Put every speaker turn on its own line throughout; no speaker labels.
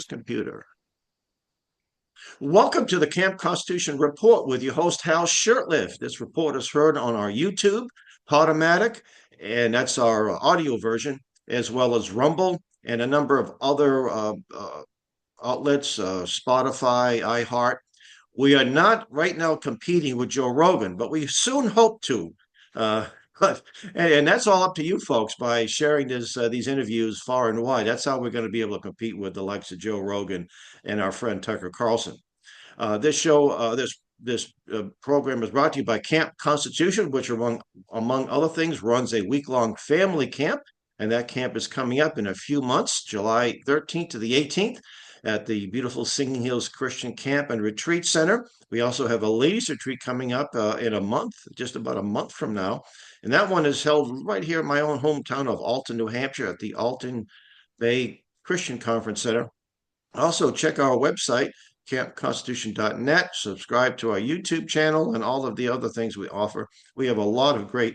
computer. Welcome to the Camp Constitution Report with your host, Hal Shurtleff. This report is heard on our YouTube, Podomatic, and that's our audio version, as well as Rumble and a number of other outlets, Spotify, iHeart. We are not right now competing with Joe Rogan, but we soon hope to. Uh, and that's all up to you folks by sharing these interviews far and wide. That's how we're going to be able to compete with the likes of Joe Rogan and our friend Tucker Carlson. This program is brought to you by Camp Constitution, which among other things runs a week-long family camp, and that camp is coming up in a few months, July 13th to the 18th, at the beautiful Singing Hills Christian Camp and Retreat Center. We also have a ladies' retreat coming up in a month, just about a month from now, and that one is held right here in my own hometown of Alton, New Hampshire, at the Alton Bay Christian Conference Center. Also, check our website, campconstitution.net. Subscribe to our YouTube channel and all of the other things we offer. We have a lot of great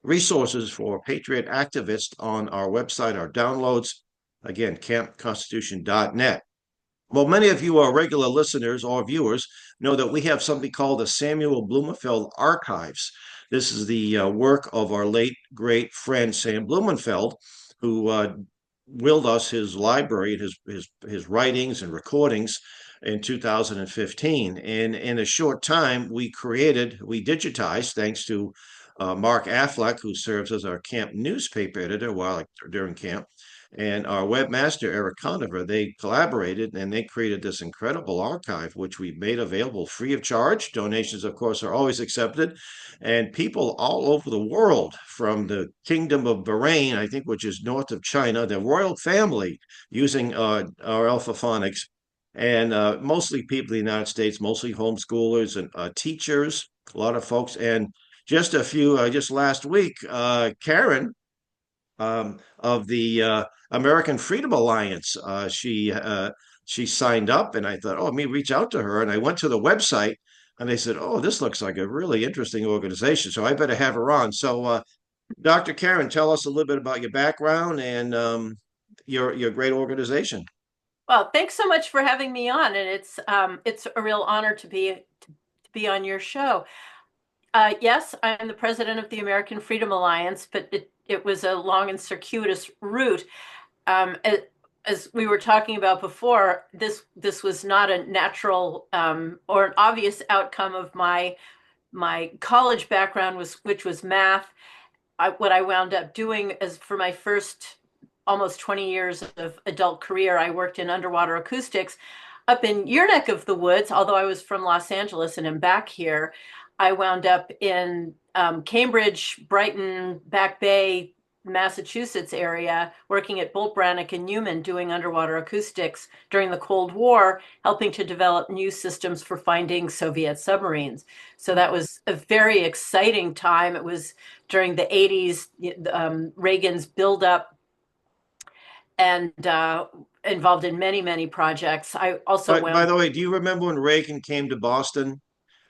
resources for Patriot activists on our website, our downloads. Again, campconstitution.net. Well, many of you are regular listeners or viewers know that we have something called the Samuel Blumenfeld Archives. This is the work of our late, great friend, Sam Blumenfeld, who willed us his library and his writings and recordings in 2015. And in a short time, we digitized, thanks to Mark Affleck, who serves as our camp newspaper editor during camp, and our webmaster, Eric Conover. They collaborated and they created this incredible archive, which we made available free of charge. Donations, of course, are always accepted. And people all over the world, from the Kingdom of Bahrain, I think, which is north of China, the royal family using our alphaphonics, and mostly people in the United States, mostly homeschoolers and teachers, a lot of folks. And just last week, Karen of the American Freedom Alliance. She signed up, and I thought, oh, let me reach out to her. And I went to the website, and they said, oh, this looks like a really interesting organization. So I better have her on. So, Dr. Karen, tell us a little bit about your background and your great organization.
Well, thanks so much for having me on, and it's a real honor to be on your show. Yes, I'm the president of the American Freedom Alliance, but it was a long and circuitous route. As we were talking about before, this was not a natural or an obvious outcome of my college background, which was math. What I wound up doing is, for my first almost 20 years of adult career, I worked in underwater acoustics up in your neck of the woods. Although I was from Los Angeles and am back here, I wound up in Cambridge, Brighton, Back Bay, Massachusetts area, working at Bolt, Brannock and Newman, doing underwater acoustics during the Cold War, helping to develop new systems for finding Soviet submarines. So that was a very exciting time. It was during the 80s, Reagan's buildup, and involved in many, many projects. I also
By the way, do you remember when Reagan came to Boston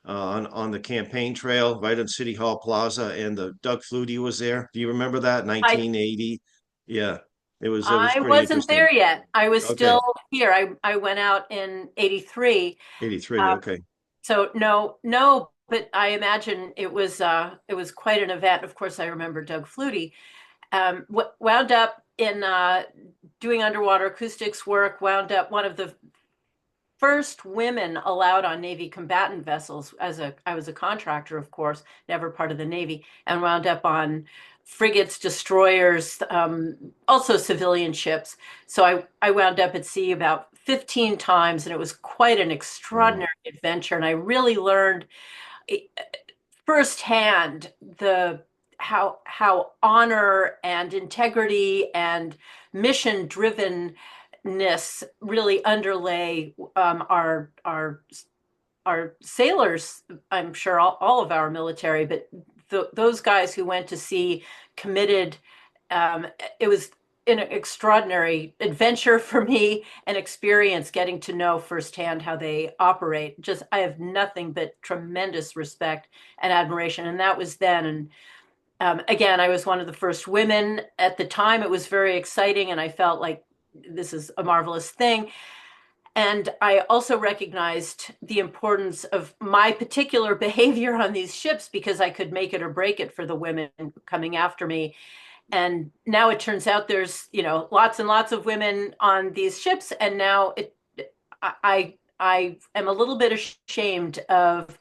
on the campaign trail right in City Hall Plaza, and the Doug Flutie was there? Do you remember that? 1980. Yeah, it was
I
pretty
wasn't
interesting.
there yet. I was
Okay,
still here. I went out in 83.
83.
Uh,
Okay.
so no, but I imagine it was quite an event. Of course, I remember Doug Flutie. Wound up in doing underwater acoustics work, wound up one of the first women allowed on Navy combatant vessels. I was a contractor, of course, never part of the Navy, and wound up on frigates, destroyers, also civilian ships. So I wound up at sea about 15 times, and it was quite an
Wow.
extraordinary adventure. And I really learned firsthand how honor and integrity and mission drivenness really underlay our sailors. I'm sure all of our military, but those guys who went to sea committed. It was an extraordinary adventure for me, an experience getting to know firsthand how they operate. Just, I have nothing but tremendous respect and admiration. And that was then. And again, I was one of the first women at the time. It was very exciting, and I felt like this is a marvelous thing. And I also recognized the importance of my particular behavior on these ships because I could make it or break it for the women coming after me. And now it turns out there's, lots and lots of women on these ships. And now I am a little bit ashamed of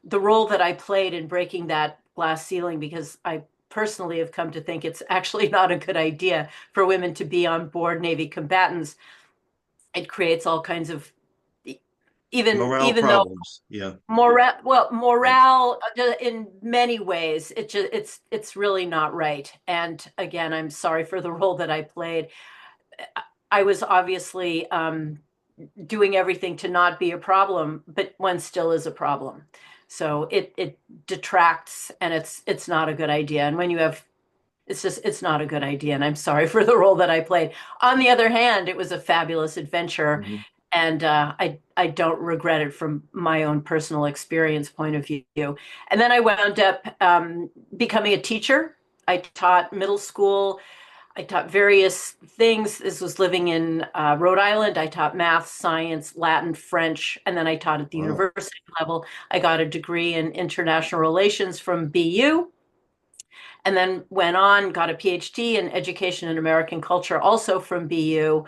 the role that I played in breaking that glass ceiling because I personally have come to think it's actually not a good idea for women to be on board Navy combatants. It creates all kinds of
Morale
even though
problems. Yeah. Yeah.
morale in many ways it's really not right. And again, I'm sorry for the role that I played. I was obviously doing everything to not be a problem, but one still is a problem. So it detracts, and it's not a good idea. And when you have it's not a good idea. And I'm sorry for the role that I played. On the other hand, it was a fabulous adventure.
Mhm.
And I don't regret it from my own personal experience point of view. And then I wound up becoming a teacher. I taught middle school. I taught various things. This was living in Rhode Island. I taught math, science, Latin, French, and then I taught at the
Wow.
university level. I got a degree in international relations from BU, and then went on, got a PhD in education and American culture, also from BU,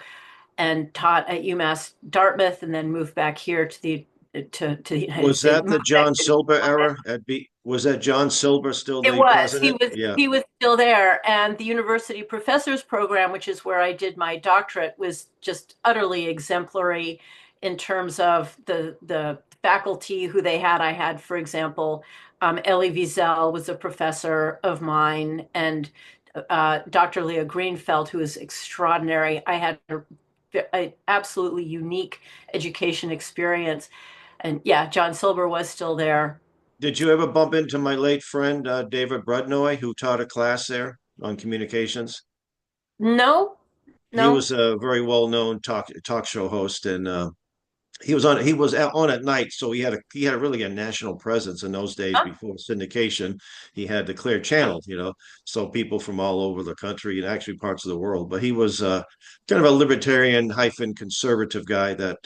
and taught at UMass Dartmouth, and then moved back here to the United
Was
States.
that the John Silber era at B? Was that John Silber still
It
the
was. He
president?
was
Yeah.
he was still there, and the university professors program, which is where I did my doctorate, was just utterly exemplary in terms of the faculty who they had. I had, for example, Elie Wiesel was a professor of mine, and Dr. Leah Greenfeld, who is extraordinary. I had a absolutely unique education experience, and yeah, John Silber was still there.
Did you ever bump into my late friend David Brudnoy, who taught a class there on communications?
No,
He
no.
was a very well-known talk show host, and he was on at night, so he had really a national presence in those days
Huh?
before syndication. He had the clear channel, so people from all over the country and actually parts of the world. But he was kind of a libertarian hyphen conservative guy that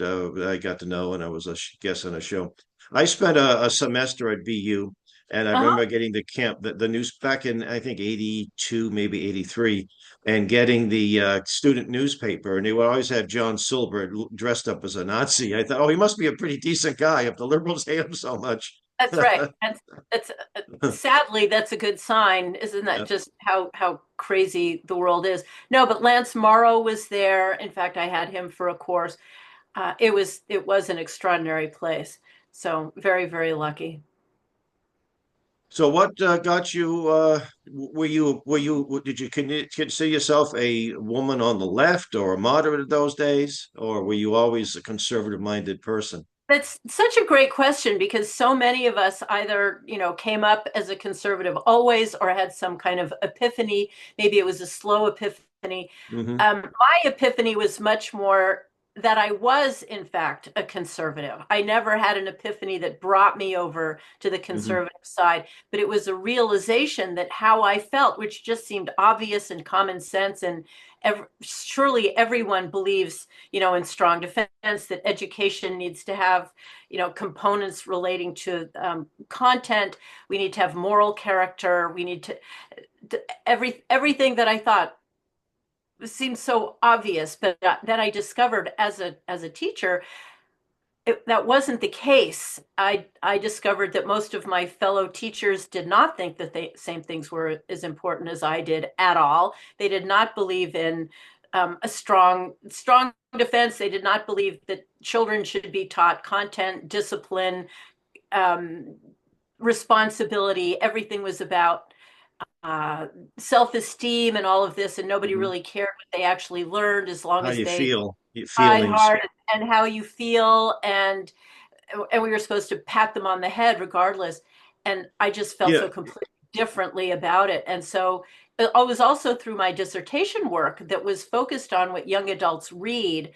I got to know, and I was a guest on a show. I spent a semester at BU, and I
Uh-huh.
remember getting the camp, the news back in I think '82, maybe '83, and getting the student newspaper, and they would always have John Silver dressed up as a Nazi. I thought, oh, he must be a pretty decent guy if the liberals hate him so much.
That's right. That's sadly that's a good sign. Isn't that
Yeah.
just how crazy the world is? No, but Lance Morrow was there. In fact, I had him for a course. It was an extraordinary place. So very, very lucky.
So, what got you? Did you consider yourself a woman on the left or a moderate in those days, or were you always a conservative-minded person?
That's such a great question because so many of us either, came up as a conservative always or had some kind of epiphany. Maybe it was a slow epiphany.
Hmm.
My epiphany was much more that I was, in fact, a conservative. I never had an epiphany that brought me over to the
Hmm.
conservative side, but it was a realization that how I felt, which just seemed obvious and common sense, and surely everyone believes, in strong defense that education needs to have, components relating to content. We need to have moral character. We need everything that I thought seems so obvious, but then I discovered as a teacher that wasn't the case. I discovered that most of my fellow teachers did not think that the same things were as important as I did at all. They did not believe in a strong defense. They did not believe that children should be taught content, discipline, um, responsibility. Everything was about uh, self-esteem and all of this, and nobody
Hmm.
really cared what they actually learned as long
How
as
you
they
feel? Your
tried
feelings?
hard and how you feel, and we were supposed to pat them on the head regardless. And I just felt
Yeah.
so completely differently about it. And so it was also through my dissertation work that was focused on what young adults read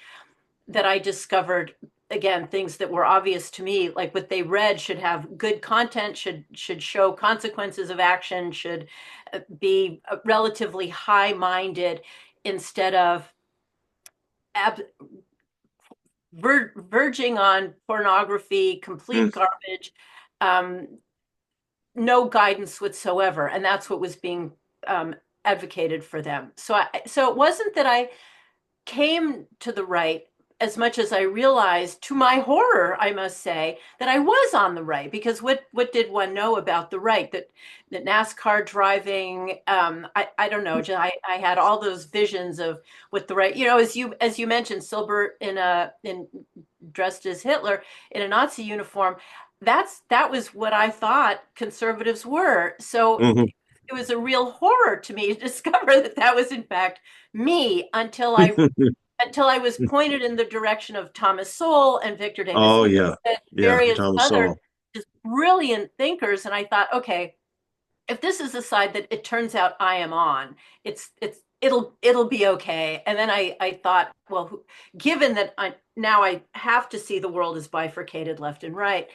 that I discovered, again, things that were obvious to me, like what they read should have good content, should show consequences of action, should be relatively high-minded instead of ab verging on pornography, complete garbage, um, no guidance whatsoever, and that's what was being advocated for them. So it wasn't that I came to the right as much as I realized, to my horror, I must say, that I was on the right. Because what did one know about the right? That NASCAR driving, I don't know. I had all those visions of what the right, as you mentioned, Silbert in dressed as Hitler in a Nazi uniform. That was what I thought conservatives were. So
Mm-hmm.
it was a real horror to me to discover that that was in fact me until I was pointed in the direction of Thomas Sowell and Victor Davis
Oh
Hanson,
yeah, yeah,
various
Thomas
other
Sowell.
just brilliant thinkers. And I thought, okay, if this is the side that it turns out I am on, it'll be okay. And then I thought, well, given that now I have to see the world as bifurcated left and right,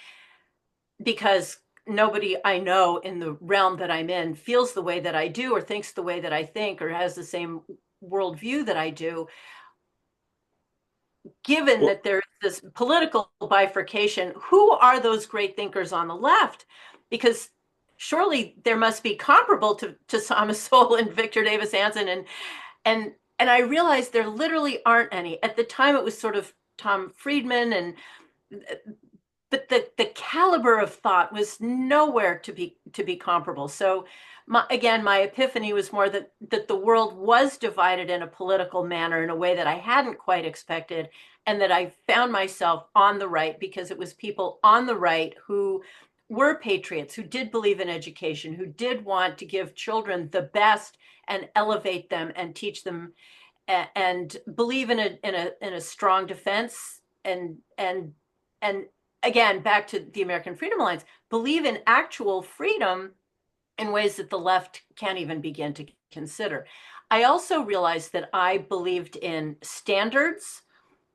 because nobody I know in the realm that I'm in feels the way that I do, or thinks the way that I think, or has the same worldview that I do. Given
Well,
that there's this political bifurcation, who are those great thinkers on the left? Because surely there must be comparable to Thomas Sowell and Victor Davis Hanson, and I realized there literally aren't any. At the time, it was sort of Tom Friedman, but the caliber of thought was nowhere to be comparable. So again, my epiphany was more that the world was divided in a political manner in a way that I hadn't quite expected, and that I found myself on the right because it was people on the right who were patriots, who did believe in education, who did want to give children the best and elevate them and teach them, and believe in a strong defense, and again, back to the American Freedom Alliance, believe in actual freedom in ways that the left can't even begin to consider. I also realized that I believed in standards,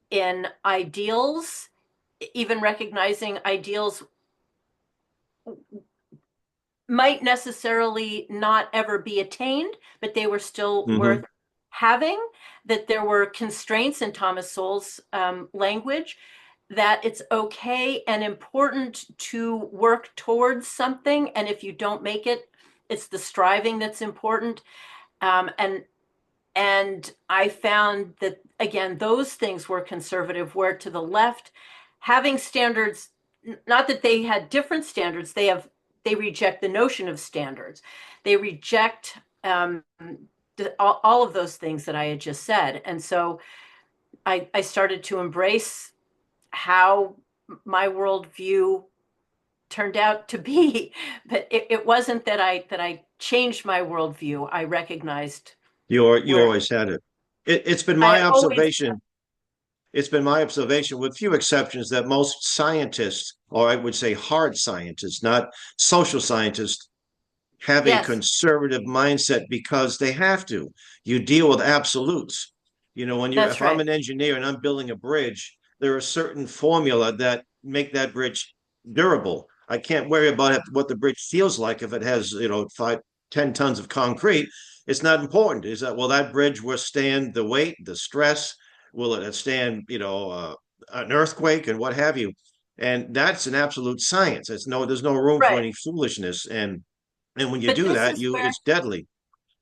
in ideals, even recognizing ideals might necessarily not ever be attained, but they were still
mm-hmm.
worth having, that there were constraints in Thomas Sowell's language, that it's okay and important to work towards something. And if you don't make it, it's the striving that's important. And I found that, again, those things were conservative, where to the left, having standards, not that they had different standards, they reject the notion of standards. They reject all of those things that I had just said. And so I started to embrace how my worldview turned out to be. But it wasn't that I changed my worldview. I recognized
You
where
always had it. It's been
I
my
always.
observation. It's been my observation, with few exceptions, that most scientists, or I would say hard scientists, not social scientists, have a
Yes,
conservative mindset because they have to. You deal with absolutes. If
that's
I'm
right.
an engineer and I'm building a bridge, there are certain formula that make that bridge durable. I can't worry about what the bridge feels like if it has, 10 tons of concrete. It's not important. Is that, will that bridge withstand the weight, the stress? Will it stand, an earthquake and what have you? And that's an absolute science. There's no room for
Right.
any foolishness. And when you
But
do
this
that,
is where,
it's deadly.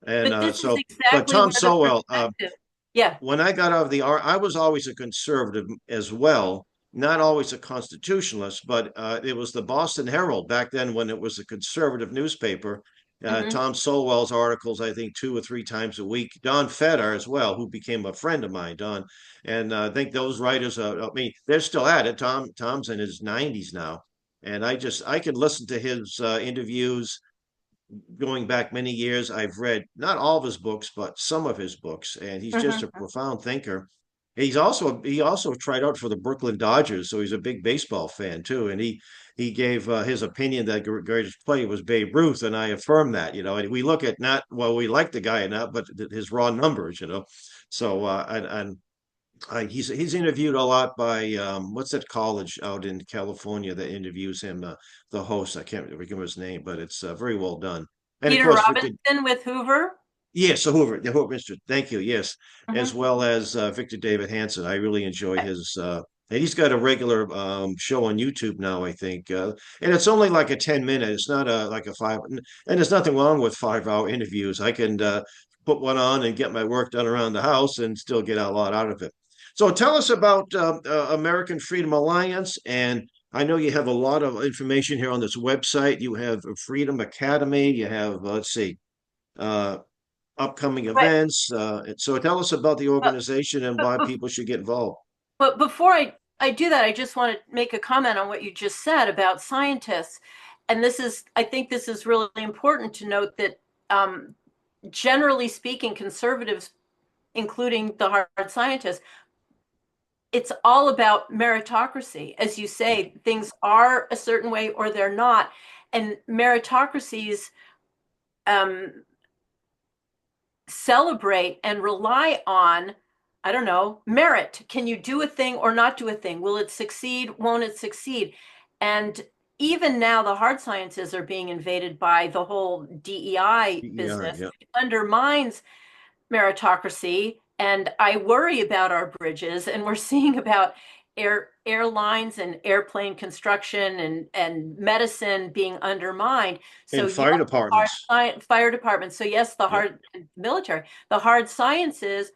And
but this is
but
exactly
Tom
where the
Sowell,
perspective. Yeah.
when I got out of the art, I was always a conservative as well, not always a constitutionalist, but it was the Boston Herald back then when it was a conservative newspaper.
Hmm.
Tom Sowell's articles, I think, 2 or 3 times a week. Don Feder as well, who became a friend of mine, Don. And I think those writers, I mean, they're still at it. Tom's in his 90s now. And I could listen to his interviews going back many years. I've read not all of his books, but some of his books, and he's just a
Hmm.
profound he also tried out for the Brooklyn Dodgers, so he's a big baseball fan too. And he gave his opinion that the greatest player was Babe Ruth, and I affirm that. And we look at not well, we like the guy or not, but his raw numbers. So he's interviewed a lot by what's that college out in California that interviews him, the host. I can't remember his name, but it's very well done. And of
Peter
course, Victor,
Robinson with Hoover.
Yes, so Hoover Institute. Thank you. Yes, as
Mhm.
well as Victor David Hansen. I really enjoy his, and he's got a regular show on YouTube now, I think, and it's only like a 10 minute. It's not a like a five, and there's nothing wrong with 5 hour interviews. I can put one on and get my work done around the house and still get a lot out of it. So tell us about American Freedom Alliance, and I know you have a lot of information here on this website. You have Freedom Academy. You have let's see. Uh, Upcoming
Right.
events. So tell us about the
But,
organization and
but,
why
bef-
people should get involved.
but before I do that, I just want to make a comment on what you just said about scientists. And I think this is really important to note that um, generally speaking, conservatives, including the hard scientists, it's all about meritocracy. As you say, things are a certain way or they're not. And meritocracies um, celebrate and rely on, I don't know, merit. Can you do a thing or not do a thing? Will it succeed? Won't it succeed? And even now, the hard sciences are being invaded by the whole DEI
DEI,
business,
yeah.
which undermines meritocracy. And I worry about our bridges, and we're seeing about airlines and airplane construction and medicine being undermined. So
And
yes,
fire
the hard
departments.
fire departments. So yes, the
Yep.
hard military, the hard sciences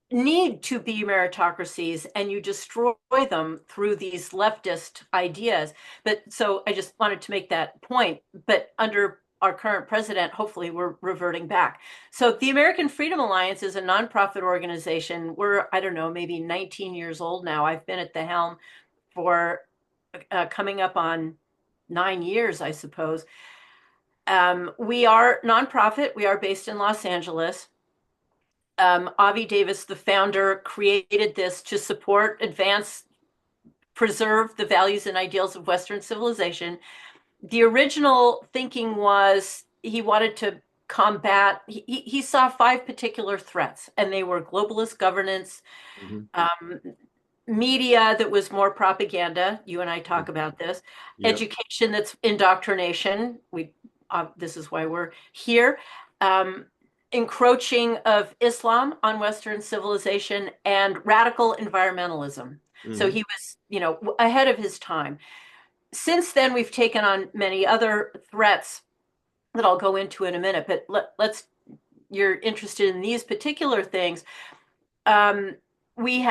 need to be meritocracies, and you destroy them through these leftist ideas. But so I just wanted to make that point. But under our current president, hopefully we're reverting back. So the American Freedom Alliance is a nonprofit organization. We're, I don't know, maybe 19 years old now. I've been at the helm for coming up on 9 years, I suppose. We are nonprofit. We are based in Los Angeles. Avi Davis, the founder, created this to support, advance, preserve the values and ideals of Western civilization. The original thinking was he wanted to combat, he saw five particular threats, and they were globalist governance,
Mhm.
um, media that was more propaganda. You and I talk
Mhm.
about this.
Yep.
Education that's indoctrination. This is why we're here. Um, Encroaching of Islam on Western civilization and radical environmentalism. So
Hmm.
he was, ahead of his time. Since then, we've taken on many other threats that I'll go into in a minute. But you're interested in these particular things. Um, we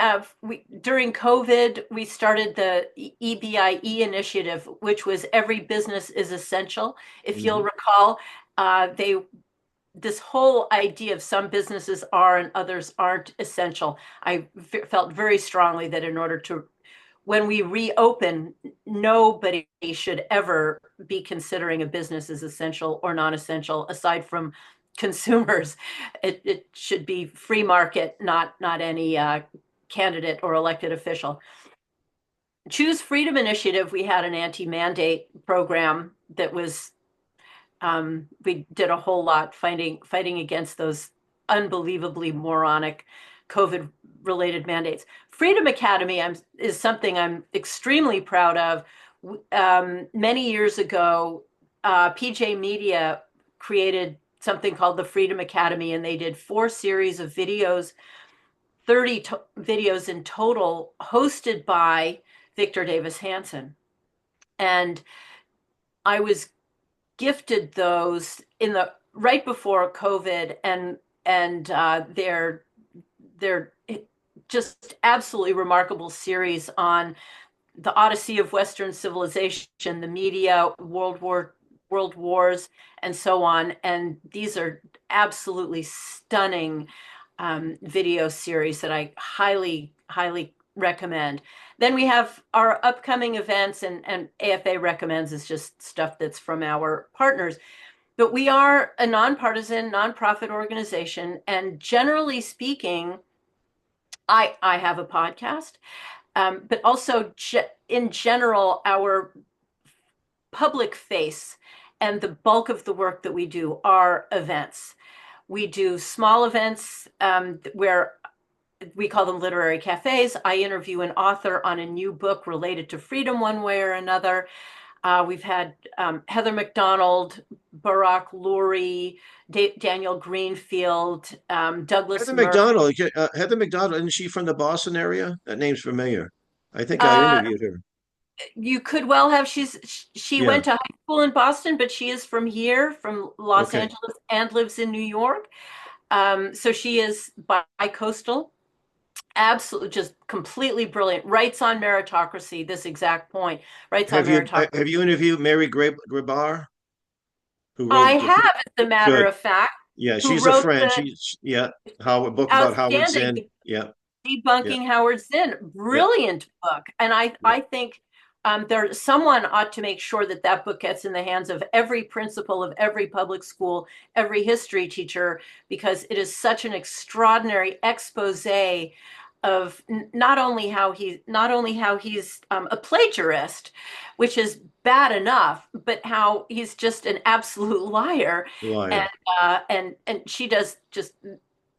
during COVID, we started the EBIE initiative, which was every business is essential. If you'll
Hmm.
recall, they this whole idea of some businesses are and others aren't essential. I felt very strongly that in order to, when we reopen, nobody should ever be considering a business as essential or non-essential aside from consumers. It should be free market, not any candidate or elected official. Choose Freedom Initiative, we had an anti-mandate program that was we did a whole lot fighting against those unbelievably moronic COVID related mandates. Freedom Academy is something I'm extremely proud of. Many years ago, PJ Media created something called the Freedom Academy, and they did 4 series of videos, 30 videos in total, hosted by Victor Davis Hanson. And I was gifted those in the right before COVID, and they're just absolutely remarkable series on the Odyssey of Western civilization, the media, world wars, and so on. And these are absolutely stunning video series that I highly recommend. Then we have our upcoming events, and AFA recommends is just stuff that's from our partners. But we are a nonpartisan, nonprofit organization, and generally speaking, I have a podcast, but also in general, our public face and the bulk of the work that we do are events. We do small events where we call them literary cafes. I interview an author on a new book related to freedom one way or another. We've had Heather McDonald, Barack Lurie, Daniel Greenfield, Douglas
Heather
Murphy.
McDonald, Heather McDonald, isn't she from the Boston area? That name's familiar. I think I
Uh,
interviewed her.
you could well have. She
Yeah.
went to high school in Boston, but she is from here, from Los
Okay.
Angeles, and lives in New York. So she is bi-coastal. Absolutely, just completely brilliant. Writes on meritocracy. This exact point. Writes on meritocracy.
Have you interviewed Mary Grabar, who
I
wrote the
have, as a matter
good?
of fact,
Yeah,
who
she's a
wrote
friend.
the
She's yeah, Howard book about Howard
outstanding
Zinn. Yeah, yeah,
Debunking Howard Zinn.
yeah,
Brilliant book. And
yeah.
I think someone ought to make sure that that book gets in the hands of every principal of every public school, every history teacher, because it is such an extraordinary expose of not only how he's a plagiarist, which is bad enough, but how he's just an absolute liar. And
Liar.
and she does just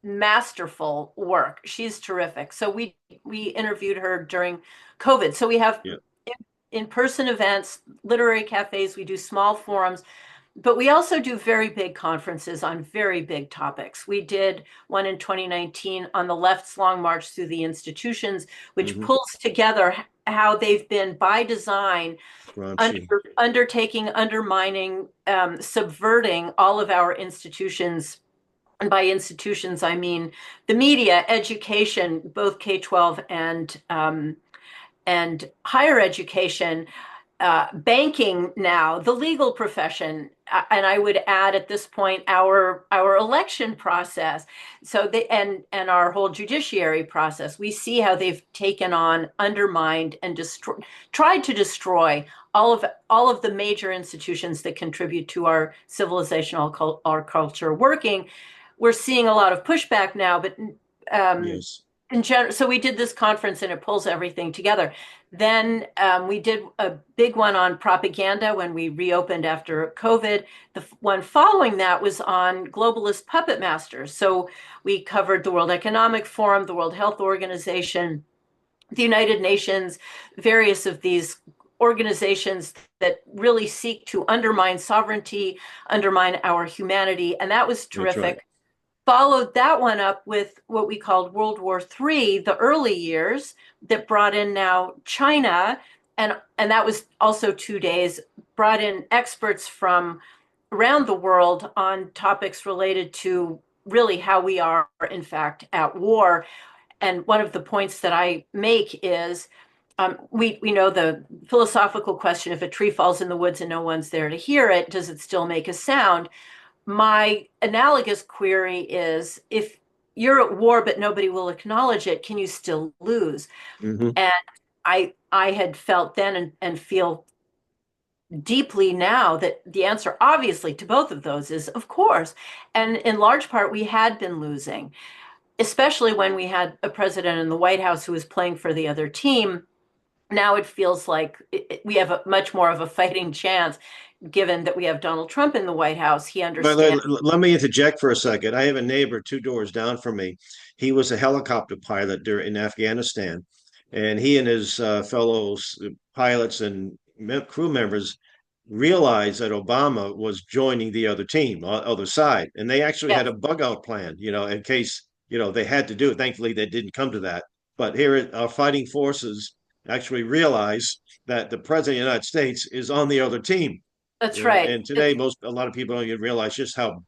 masterful work. She's terrific. So we interviewed her during COVID. So we have
Yeah.
in-person events, literary cafes, we do small forums, but we also do very big conferences on very big topics. We did one in 2019 on the left's long march through the institutions, which
Mm-hmm.
pulls together how they've been by design
Gramsci.
undertaking, undermining, subverting all of our institutions. And by institutions, I mean the media, education, both K-12 and higher education, banking now, the legal profession, and I would add at this point our election process. So and our whole judiciary process. We see how they've taken on, undermined, and tried to destroy all of the major institutions that contribute to our civilization, our culture working. We're seeing a lot of pushback now, but um,
Yes.
in general, so we did this conference and it pulls everything together. Then we did a big one on propaganda when we reopened after COVID. The one following that was on globalist puppet masters. So we covered the World Economic Forum, the World Health Organization, the United Nations, various of these organizations that really seek to undermine sovereignty, undermine our humanity. And that was
That's right.
terrific. Followed that one up with what we called World War III, the early years that brought in now China, and that was also 2 days, brought in experts from around the world on topics related to really how we are, in fact, at war. And one of the points that I make is we know the philosophical question: if a tree falls in the woods and no one's there to hear it, does it still make a sound? My analogous query is, if you're at war but nobody will acknowledge it, can you still lose?
Mm-hmm.
And I had felt then and feel deeply now that the answer obviously to both of those is of course. And in large part we had been losing, especially when we had a president in the White House who was playing for the other team. Now it feels like we have a much more of a fighting chance, given that we have Donald Trump in the White House. He
But
understands.
let me interject for a second. I have a neighbor two doors down from me. He was a helicopter pilot during in Afghanistan, and he and his fellows pilots and crew members realized that Obama was joining the other team, other side, and they actually had
Yes,
a bug out plan, in case they had to do it. Thankfully, they didn't come to that. But here, our fighting forces actually realize that the president of the United States is on the other team.
that's right.
And today, a lot of people don't even realize just how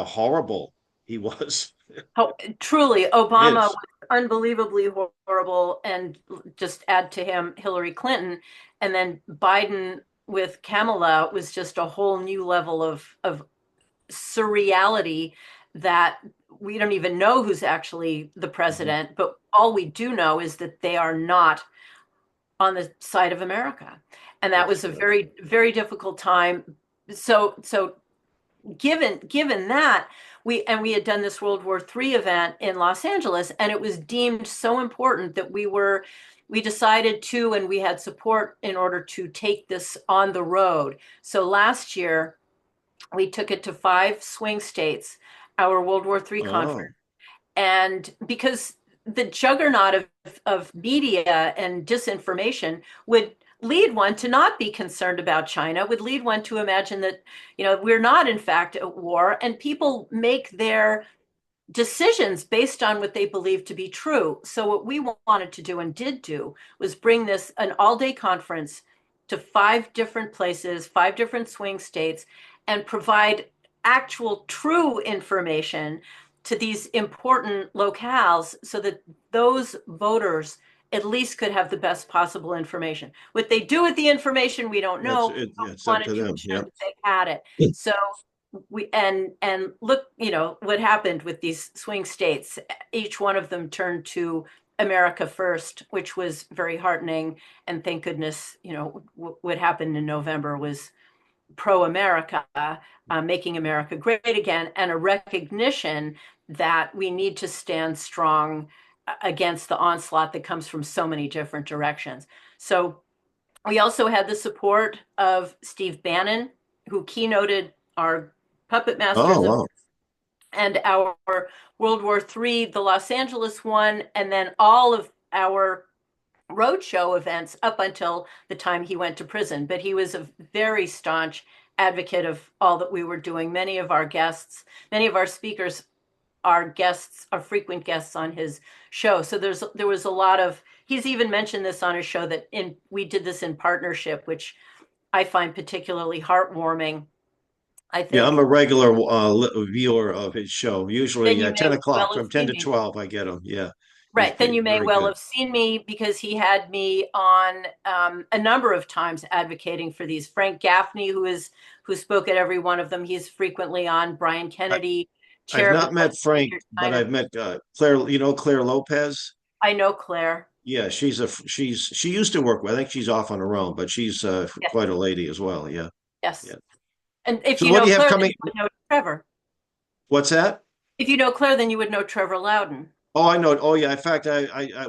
horrible he was.
How, truly, Obama was
Is
unbelievably horrible, and just add to him Hillary Clinton, and then Biden with Kamala was just a whole new level of surreality that we don't even know who's actually the
Mhm.
president, but all we do know is that they are not on the side of America. And that
That's
was a
correct.
very, very difficult time. So given that, we had done this World War III event in Los Angeles, and it was deemed so important that we decided to, and we had support in order to take this on the road. So last year we took it to 5 swing states, our World War III conference.
Oh,
And because the juggernaut of media and disinformation would lead one to not be concerned about China, would lead one to imagine that, we're not in fact at war, and people make their decisions based on what they believe to be true. So what we wanted to do and did do was bring this an all-day conference to 5 different places, 5 different swing states, and provide actual true information to these important locales so that those voters at least could have the best possible information. What they do with the information, we don't
That's
know,
it.
but
Yeah,
we
it's up
wanted
to
to
them.
ensure
Yeah.
that they had it. So and look, what happened with these swing states. Each one of them turned to America first, which was very heartening. And thank goodness, what happened in November was pro-America, making America great again, and a recognition that we need to stand strong against the onslaught that comes from so many different directions. So we also had the support of Steve Bannon, who keynoted our Puppet
Oh,
Masters
wow.
and our World War III, the Los Angeles one, and then all of our roadshow events up until the time he went to prison. But he was a very staunch advocate of all that we were doing. Many of our speakers are guests, are frequent guests on his show. So there was a lot of, he's even mentioned this on his show that we did this in partnership, which I find particularly heartwarming. I
Yeah, I'm
think
a regular viewer of his show.
then
Usually
you
at 10
may
o'clock,
well have
from 10
seen
to
me.
12, I get him. Yeah, he's
Right. Then you may
very
well
good.
have seen me because he had me on a number of times advocating for these. Frank Gaffney, who spoke at every one of them, he's frequently on. Brian
I,
Kennedy,
I've
chair of the
not met Frank,
legislature,
but
China.
I've met Claire, Claire Lopez.
I know Claire.
Yeah, she used to work with, I think she's off on her own, but she's
Yes.
quite a lady as well. Yeah.
Yes.
Yeah.
And if
So
you
what do
know
you have
Claire, then
coming?
you would know Trevor.
What's that?
If you know Claire, then you would know Trevor Loudon.
Oh, I know. Oh, yeah. In fact,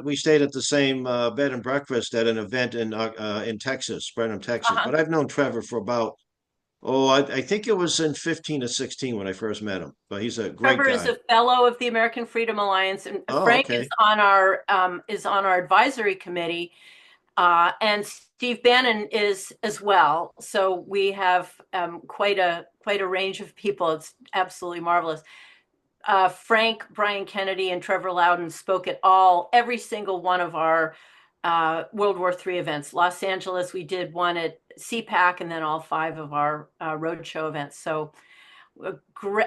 we stayed at the same bed and breakfast at an event in Texas, Brenham, Texas.
Uh-huh.
But I've known Trevor for about, I think it was in 15 to 16 when I first met him. But he's a great
Trevor is
guy.
a fellow of the American Freedom Alliance, and
Oh,
Frank
okay.
is on our advisory committee, and Steve Bannon is as well. So we have quite a range of people. It's absolutely marvelous. Frank, Brian Kennedy, and Trevor Loudon spoke at every single one of our World War III events. Los Angeles, we did one at CPAC, and then all 5 of our roadshow events. So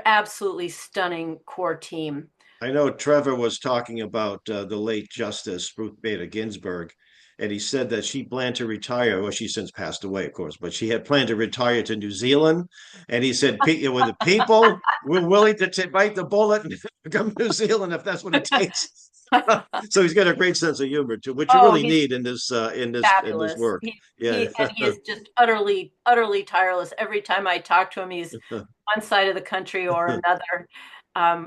absolutely stunning core team.
I know Trevor was talking about the late Justice Ruth Bader Ginsburg, and he said that she planned to retire. Well, she's since passed away, of course, but she had planned to retire to New Zealand. And he said, "When the people were willing to bite the bullet and come to New Zealand if that's what it takes." So he's got a great sense of humor too, which you
Oh,
really
he's
need in this
fabulous.
work.
He
Yeah.
and he is just utterly tireless. Every time I talk to him, he's one side of the country or another.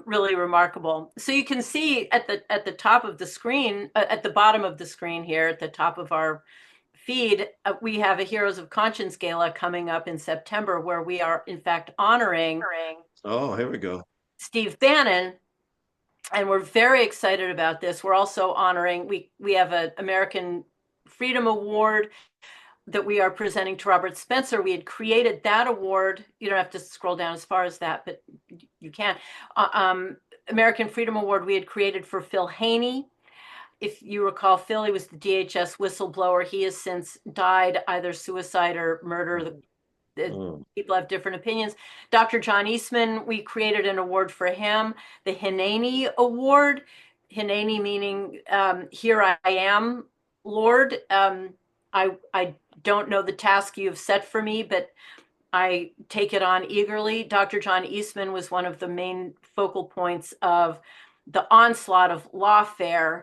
Really remarkable. So you can see at the top of the screen, at the bottom of the screen here, at the top of our feed, we have a Heroes of Conscience Gala coming up in September, where we are in fact honoring
Oh, here we go.
Steve Bannon, and we're very excited about this. We're also honoring, we have an American Freedom Award that we are presenting to Robert Spencer. We had created that award. You don't have to scroll down as far as that, but you can. American Freedom Award we had created for Phil Haney. If you recall, Phil, he was the DHS whistleblower. He has since died, either suicide or murder.
Oh,
People have different opinions. Dr. John Eastman, we created an award for him, the Hineni Award. Hineni meaning here I am, Lord. I don't know the task you have set for me, but I take it on eagerly. Dr. John Eastman was one of the main focal points of the onslaught of lawfare.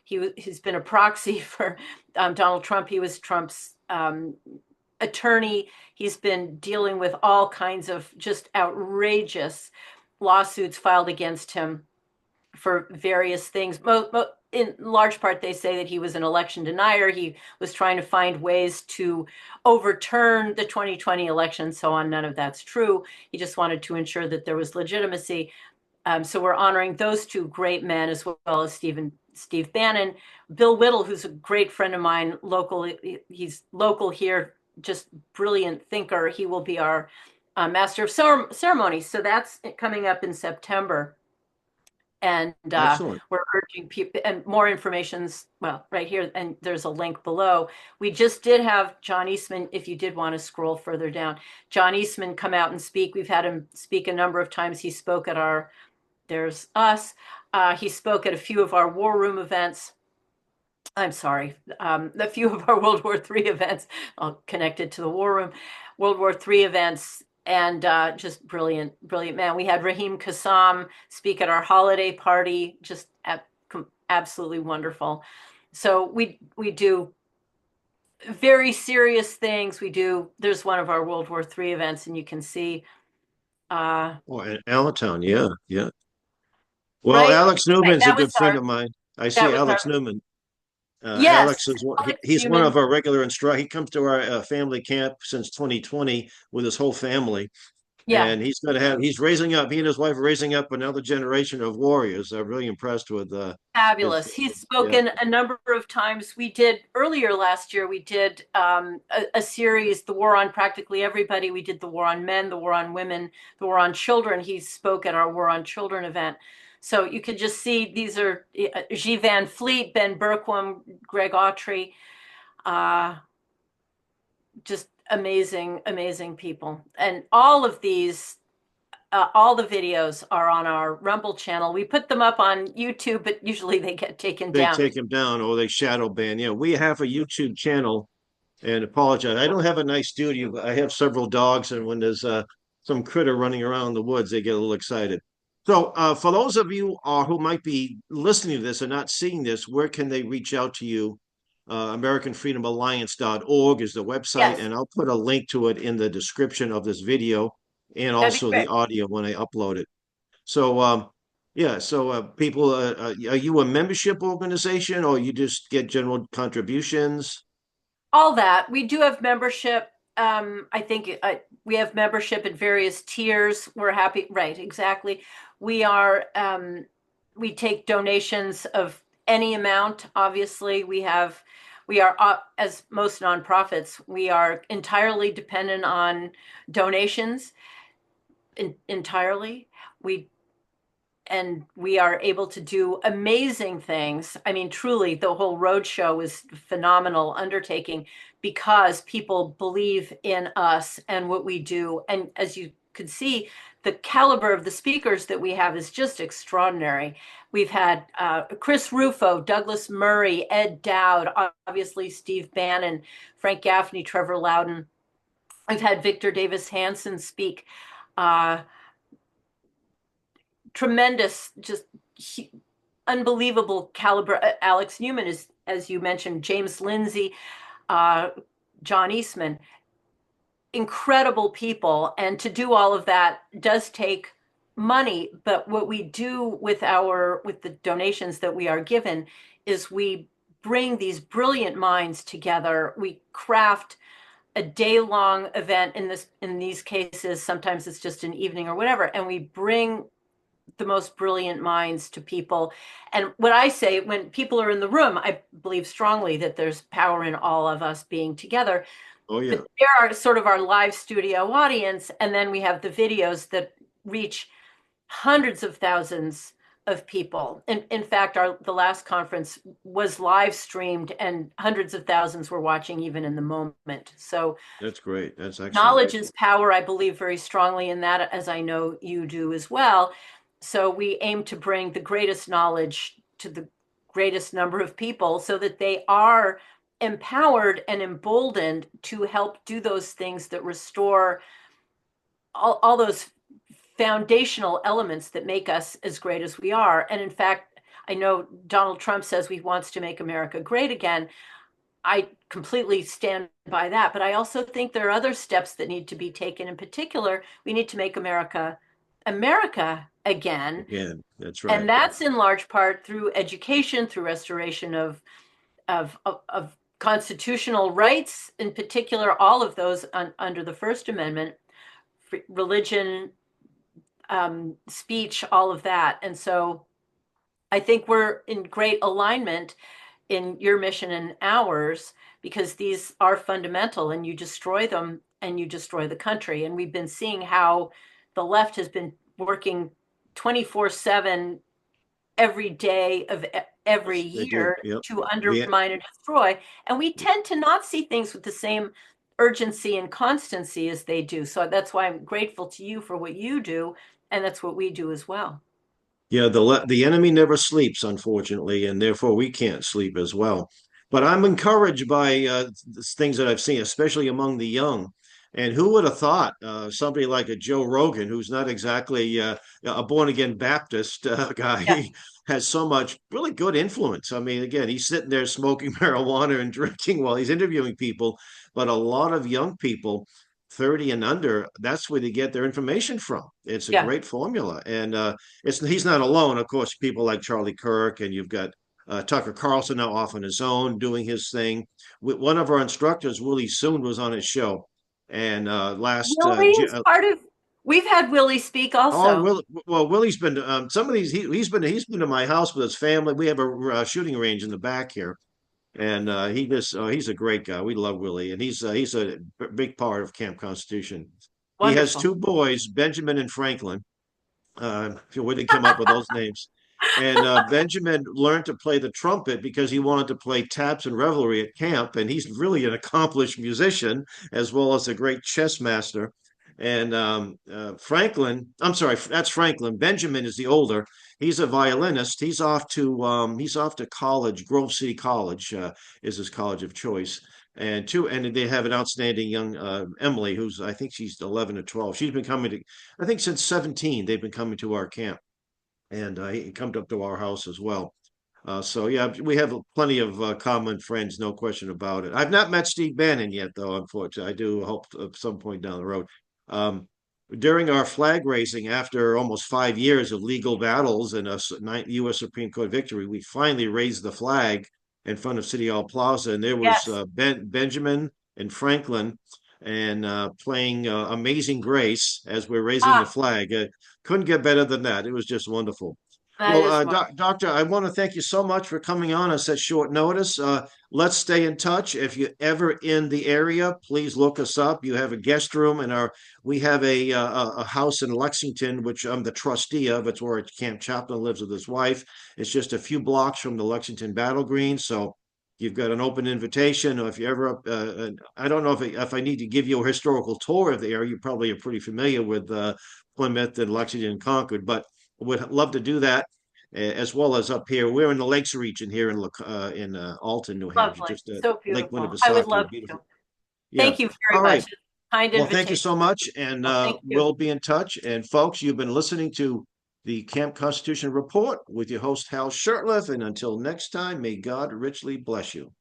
He's been a proxy for Donald Trump. He was Trump's attorney. He's been dealing with all kinds of just outrageous lawsuits filed against him for various things. In large part, they say that he was an election denier. He was trying to find ways to overturn the 2020 election, so on. None of that's true. He just wanted to ensure that there was legitimacy. So we're honoring those 2 great men, as well as Steve Bannon. Bill Whittle, who's a great friend of mine, local, he's local here, just brilliant thinker. He will be our master of ceremonies. So that's coming up in September. And
Excellent.
we're urging people, and more information's, well, right here, and there's a link below. We just did have John Eastman, if you did want to scroll further down, John Eastman come out and speak. We've had him speak a number of times. He spoke at our, there's us. He spoke at a few of our war room events. I'm sorry, a few of our World War III events, connected to the war room, World War III events, and just brilliant, brilliant man. We had Raheem Kassam speak at our holiday party, just absolutely wonderful. So we do very serious things. We do, there's one of our World War III events, and you can see,
Oh, and Allentown, yeah, yeah. Well,
right,
Alex
right,
Newman's a good friend of mine. I
that
see
was our,
Alex Newman.
yes,
Alex is one,
Alex
he's one of
Newman.
our regular instructors. He comes to our family camp since 2020 with his whole family.
Yeah.
And he's raising up, he and his wife are raising up another generation of warriors. I'm really impressed with his
Fabulous. He's
family. Yeah.
spoken a number of times. We did earlier last year, we did a series, The War on Practically Everybody. We did the war on men, the war on women, the war on children. He spoke at our War on Children event. So you could just see these are G. Van Fleet, Ben Berquam, Greg Autry, uh, just amazing, amazing people. And all the videos are on our Rumble channel. We put them up on YouTube, but usually they get taken
They
down.
take him down or they shadow ban. Yeah, we have a YouTube channel and apologize. I don't have a nice studio, but I have several dogs, and when there's some critter running around in the woods, they get a little excited. So, for those of you who might be listening to this and not seeing this, where can they reach out to you? AmericanFreedomAlliance.org is the website,
Yes,
and I'll put a link to it in the description of this video and
that'd be
also
great.
the audio when I upload it. So, yeah, so people, are you a membership organization or you just get general contributions?
All that. We do have membership. I think we have membership at various tiers. We're happy. Right, exactly. We are, we take donations of any amount. Obviously, we are, as most nonprofits, we are entirely dependent on donations, entirely. We and we are able to do amazing things. I mean, truly, the whole roadshow was a phenomenal undertaking because people believe in us and what we do. And as you could see, the caliber of the speakers that we have is just extraordinary. We've had Chris Rufo, Douglas Murray, Ed Dowd, obviously Steve Bannon, Frank Gaffney, Trevor Loudon. I've had Victor Davis Hanson speak. Uh, Tremendous, just unbelievable caliber. Alex Newman is, as you mentioned, James Lindsay, uh, John Eastman, incredible people. And to do all of that does take money. But what we do with the donations that we are given is we bring these brilliant minds together. We craft a day-long event in these cases. Sometimes it's just an evening or whatever, and we bring the most brilliant minds to people. And what I say, when people are in the room, I believe strongly that there's power in all of us being together.
Oh, yeah.
But there are sort of our live studio audience, and then we have the videos that reach hundreds of thousands of people. In fact, the last conference was live streamed, and hundreds of thousands were watching even in the moment. So
That's great. That's excellent.
knowledge is power. I believe very strongly in that, as I know you do as well. So we aim to bring the greatest knowledge to the greatest number of people so that they are empowered and emboldened to help do those things that restore all those foundational elements that make us as great as we are. And in fact, I know Donald Trump says he wants to make America great again. I completely stand by that. But I also think there are other steps that need to be taken. In particular, we need to make America America again.
Again, that's
And
right.
that's in large part through education, through restoration of constitutional rights, in particular, all of those under the First Amendment, religion, speech, all of that. And so I think we're in great alignment in your mission and ours, because these are fundamental, and you destroy them and you destroy the country. And we've been seeing how the left has been working 24/7 every day of every
Yes, they do.
year
Yep.
to
The
undermine and destroy. And we tend to not see things with the same urgency and constancy as they do. So that's why I'm grateful to you for what you do. And that's what we do as well.
Yeah, the enemy never sleeps, unfortunately, and therefore we can't sleep as well. But I'm encouraged by things that I've seen, especially among the young. And who would have thought somebody like a Joe Rogan, who's not exactly a born again Baptist
Yeah.
guy, has so much really good influence. I mean, again, he's sitting there smoking marijuana and drinking while he's interviewing people, but a lot of young people 30 and under, that's where they get their information from. It's a
Yeah.
great formula. And he's not alone. Of course, people like Charlie Kirk, and you've got Tucker Carlson now off on his own doing his thing. One of our instructors, Willie Soon, was on his show, and last
Willie is part of, we've had Willie speak
oh,
also.
Willie's been some of these. He's been to my house with his family. We have a shooting range in the back here, and he's a great guy. We love Willie, and he's a big part of Camp Constitution. He has
Wonderful.
two boys, Benjamin and Franklin. If you wouldn't come up with those names. And Benjamin learned to play the trumpet because he wanted to play taps and revelry at camp. And he's really an accomplished musician as well as a great chess master. And Franklin, I'm sorry, that's Franklin. Benjamin is the older. He's a violinist. He's off to college. Grove City College is his college of choice. And they have an outstanding young Emily, who's I think she's 11 or 12. She's been coming to I think since 17, they've been coming to our camp, and he comes up to our house as well. So yeah, we have plenty of common friends, no question about it. I've not met Steve Bannon yet, though. Unfortunately, I do hope at some point down the road. Um, During our flag raising, after almost 5 years of legal battles and a U.S. Supreme Court victory, we finally raised the flag in front of City Hall Plaza, and there was
Yes.
Benjamin and Franklin and playing Amazing Grace as we're raising the
Ah,
flag. Couldn't get better than that. It was just wonderful.
that
Well,
is wonderful.
Doctor, I want to thank you so much for coming on at such short notice. Let's stay in touch. If you're ever in the area, please look us up. You have a guest room, and we have a house in Lexington, which I'm the trustee of. It's where Camp Chaplain lives with his wife. It's just a few blocks from the Lexington Battle Green, so you've got an open invitation. Or if you ever, I don't know if I need to give you a historical tour of the area. You probably are pretty familiar with Plymouth and Lexington and Concord, but would love to do that as well as up here. We're in the Lakes region here in Alton, New Hampshire,
Lovely.
just
So
Lake
beautiful. I would
Winnipesaukee.
love to.
Beautiful. Yeah.
Thank you
All
very much.
right.
It's a kind
Well, thank you
invitation.
so much, and
Well, thank you.
we'll be in touch. And folks, you've been listening to the Camp Constitution Report with your host Hal Shurtleff. And until next time, may God richly bless you.